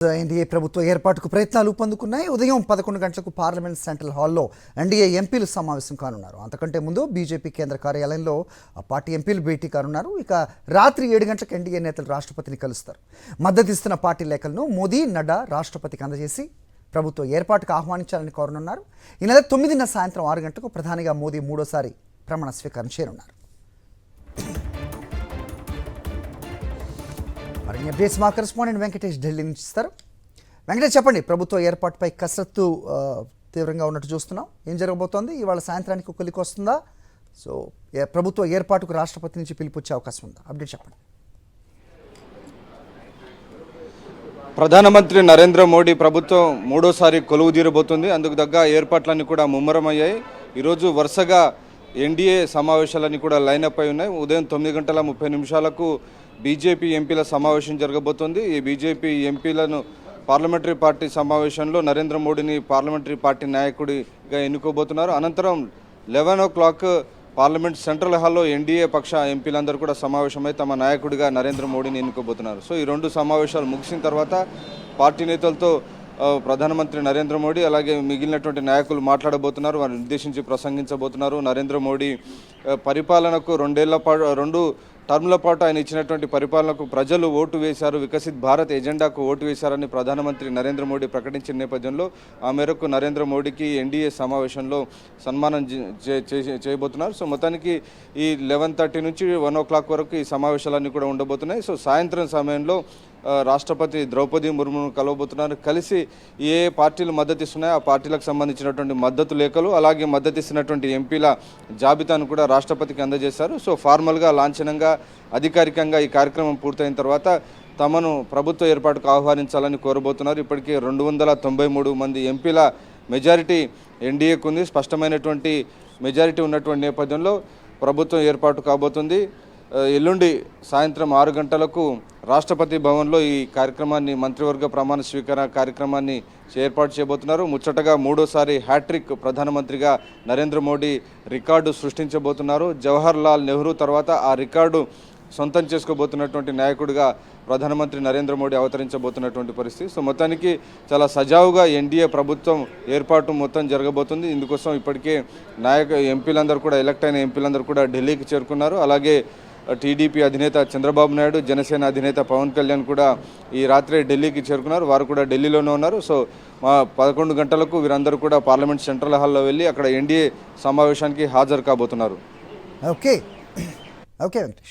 NDA ప్రభుత్వ ఏర్పాటుకు ప్రయత్నాలు ఊపందుకున్నాయి. ఉదయం 11 గంటలకు పార్లమెంట్ సెంట్రల్ హాల్లో ఎన్డీఏ ఎంపీలు సమావేశం కానున్నారు. అంతకంటే ముందు బీజేపీ కేంద్ర కార్యాలయంలో ఆ పార్టీ ఎంపీలు భేటీ కానున్నారు. ఇక రాత్రి 7 గంటలకు ఎన్డీఏ నేతలు రాష్ట్రపతిని కలుస్తారు. మద్దతిస్తున్న పార్టీ లేఖలను మోదీ, నడ్డా రాష్ట్రపతికి అందజేసి ప్రభుత్వ ఏర్పాటుకు ఆహ్వానించాలని కోరనున్నారు. ఈ నెల 9న సాయంత్రం 6 గంటలకు ప్రధానిగా మోదీ మూడోసారి ప్రమాణ స్వీకారం చేయనున్నారు. మరిన్ని అప్డేట్స్ మా కరెస్పాండెంట్ వెంకటేష్ ఢిల్లీ నుంచి ఇస్తారు. వెంకటేష్, చెప్పండి. ప్రభుత్వ ఏర్పాటుపై కసరత్తు తీవ్రంగా ఉన్నట్టు చూస్తున్నాం. ఏం జరగబోతోంది? ఇవాళ సాయంత్రానికి కొలికి వస్తుందా? సో ప్రభుత్వ ఏర్పాటుకు రాష్ట్రపతి నుంచి పిలుపు వచ్చే అవకాశం ఉందా? అప్డేట్ చెప్పండి. ప్రధానమంత్రి నరేంద్ర మోడీ ప్రభుత్వం మూడోసారి కొలువు తీరబోతుంది. అందుకు తగ్గ ఏర్పాట్లన్నీ కూడా ముమ్మరమయ్యాయి. ఈరోజు వరుసగా ఎన్డీఏ సమావేశాలన్నీ కూడా లైనప్ అయి ఉన్నాయి. ఉదయం 9:30 బీజేపీ ఎంపీల సమావేశం జరగబోతోంది. ఈ బీజేపీ ఎంపీలను పార్లమెంటరీ పార్టీ సమావేశంలో నరేంద్ర మోడీని పార్లమెంటరీ పార్టీ నాయకుడిగా ఎన్నుకోబోతున్నారు. అనంతరం 11 పార్లమెంట్ సెంట్రల్ హాల్లో ఎన్డీఏ పక్ష ఎంపీలందరూ కూడా సమావేశమై తమ నాయకుడిగా నరేంద్ర మోడీని ఎన్నుకోబోతున్నారు. సో ఈ రెండు సమావేశాలు ముగిసిన తర్వాత పార్టీ నేతలతో ప్రధానమంత్రి నరేంద్ర మోడీ అలాగే మిగిలినటువంటి నాయకులు మాట్లాడబోతున్నారు. వారిని ఉద్దేశించి ప్రసంగించబోతున్నారు. నరేంద్ర మోడీ పరిపాలనకు 2 టర్మ్ల పాటు ఆయన ఇచ్చినటువంటి పరిపాలనకు ప్రజలు ఓటు వేశారు, వికసిత్ భారత్ ఎజెండాకు ఓటు వేశారని ప్రధానమంత్రి నరేంద్ర మోడీ ప్రకటించిన నేపథ్యంలో ఆ మేరకు నరేంద్ర మోడీకి ఎన్డీఏ సమావేశంలో సన్మానం చేయబోతున్నారు. సో మొత్తానికి ఈ 11:30 నుంచి 1 o'clock వరకు ఈ సమావేశాలన్నీ కూడా ఉండబోతున్నాయి. సో సాయంత్రం సమయంలో రాష్ట్రపతి ద్రౌపది ముర్మును కలవబోతున్నారు. కలిసి ఏ పార్టీలు మద్దతిస్తున్నాయో ఆ పార్టీలకు సంబంధించినటువంటి మద్దతు లేఖలు అలాగే మద్దతిస్తున్నటువంటి ఎంపీల జాబితాను కూడా రాష్ట్రపతికి అందజేశారు. సో ఫార్మల్గా లాంఛనంగా అధికారికంగా ఈ కార్యక్రమం పూర్తయిన తర్వాత తమను ప్రభుత్వ ఏర్పాటుకు ఆహ్వానించాలని కోరబోతున్నారు. ఇప్పటికే 293 మంది ఎంపీల మెజారిటీ ఎన్డీఏకు ఉంది. స్పష్టమైనటువంటి మెజారిటీ ఉన్నటువంటి నేపథ్యంలో ప్రభుత్వం ఏర్పాటు కాబోతుంది. ఎల్లుండి సాయంత్రం 6 గంటలకు రాష్ట్రపతి భవన్లో ఈ కార్యక్రమాన్ని మంత్రివర్గ ప్రమాణ స్వీకార కార్యక్రమాన్ని ఏర్పాటు చేయబోతున్నారు. ముచ్చటగా మూడోసారి హ్యాట్రిక్ ప్రధానమంత్రిగా నరేంద్ర మోడీ రికార్డు సృష్టించబోతున్నారు. జవహర్ లాల్ నెహ్రూ తర్వాత ఆ రికార్డు సొంతం చేసుకోబోతున్నటువంటి నాయకుడిగా ప్రధానమంత్రి నరేంద్ర మోడీ అవతరించబోతున్నటువంటి పరిస్థితి. సో మొత్తానికి చాలా సజావుగా ఎన్డీఏ ప్రభుత్వం ఏర్పాటు మొత్తం జరగబోతుంది. ఇందుకోసం ఇప్పటికే ఎంపీలందరూ కూడా ఎలక్ట్ అయిన ఎంపీలందరూ కూడా ఢిల్లీకి చేరుకున్నారు. అలాగే టీడీపీ అధినేత చంద్రబాబు నాయుడు, జనసేన అధినేత పవన్ కళ్యాణ్ కూడా ఈ రాత్రి ఢిల్లీకి చేరుకున్నారు. వారు కూడా ఢిల్లీలోనే ఉన్నారు. సో 11 గంటలకు వీరందరూ కూడా పార్లమెంట్ సెంట్రల్ హాల్లో వెళ్ళి అక్కడ ఎన్డీఏ సమావేశానికి హాజరు కాబోతున్నారు. ఓకే వెంకటేష్.